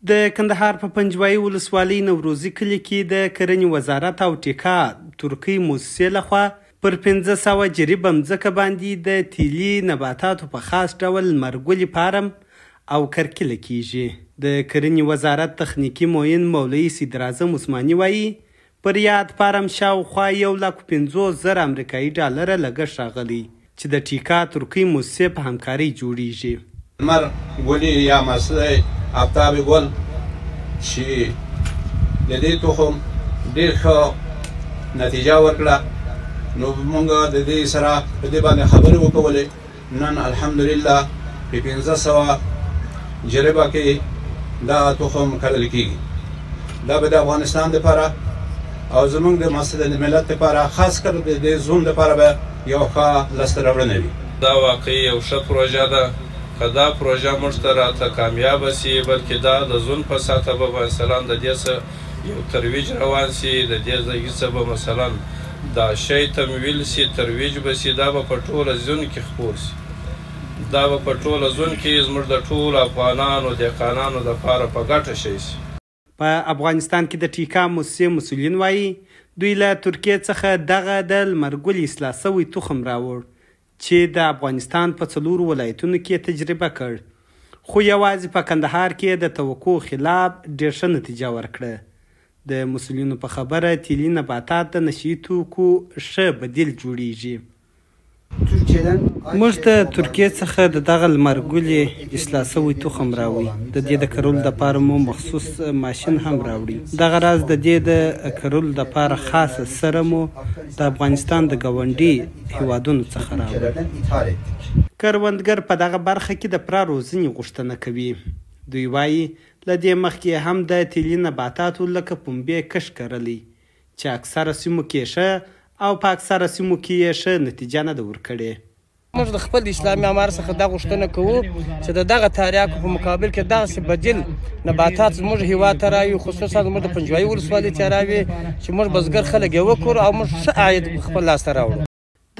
د کندهار په پنجوایي ولسوالۍ نوروزي کلي کې د کرنې وزارت او ټیکا ترکي موسسې لخوا پر 1500 جریبه مځکه باندې د تیلي نباتاتو په خاص ډول لمرګلي فارم او کرکیله کیږي. د کرنې وزارت تخنیکي معین مولوي صدراعظم عثماني وایي پر یاد فارم شاوخوا 150,000 امریکایي ډالره لګښت راغلی چې د ټیکا ترکي موسسې په همکارۍ جوړیږي. لمرګلي یا مسله آفتاب ګل چې د دې تخم ډېر ښه نتیجه ورکړه، نو موږ د دې سره په دې باندې خبرې وکولې. نن الحمدلله په 1500 جریبه کې دا تخم کرل کېږي. دا به د افغانستان دپاره او زموږ د مسجد ملت دپاره خاص کر د دې زون دپاره به یو ښه لاسته راوړنه وي. دا واقعي یو ښه پروژه ده. که دا پروژه موږ ته راته کامیابه سي، بلکې دا د زون په سطحه به مثلا د دې څه یو ترویج روان سي، د دې ځای څه به مثلا دا شی تمویل سي، ترویج به سي، دا به په ټوله زون کې خپور سي. دا به په ټوله زون کې زموږ د ټولو افغانانو دهقانانو دپاره په ګټه شی سي. په افغانستان کې د ټیکا موسسې مسؤلین وایي دوی له ترکیې څخه دغه د لمرګلي اصلاح سوی تخم راوړ چې د افغانستان په 4 ولایتونو کې تجربه کړ، خو یوازې په کندهار کې د توقع خلاف ډېر ښه نتیجه ورکړه. د مسؤلینو په خبره تیلي نباتات د نشي توکو ښه بدیل جوړیږي. موږ د ترکیې څخه د دغه لمرګلي اصلاح سوی تخم راوړي، د دې د کرلو دپاره مو مخصوص ماشین هم راوړي. دغه راز د دې د کرلو دپاره خاصه سره مو د افغانستان د ګاونډي هیوادونو څخه راوړي. کروندګر په دغه برخه کې د پوره روزنې غوښتنه کوي. دوی وایي له دې مخکې هم د تیلي نباتاتو لکه پنبې کښت کرلی چې اکثره سیمو کې ښه او په اکثره سیمو کې یې ښه نتیجه نه ده ورکړې. موږ د خپل اسلامي امار څخه دا غوښتنه کوو چې د دغه تریاکو په مقابل کې دغسې بدیل نباتات زموږ هیواد ته راوي، خصوصا زموږ د پنجوایي ولسوالۍ ته راوي چې موږ بزګر خلک یې وکړو او موږ ښه عاید په خپل لاسته راوړو.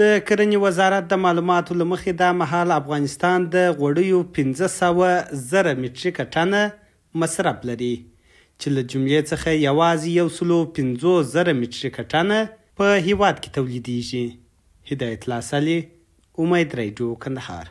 د کرنې وزارت د معلوماتو له مخې دا مهال افغانستان د غوړیو 500,000 مټریکه ټنه مصرف لري چې له جملې څخه یوازې 150,000 مټریکه ټنه په هیواد کې تولیدیږي. هدایت الله سالي، امید رادیو، کندهار.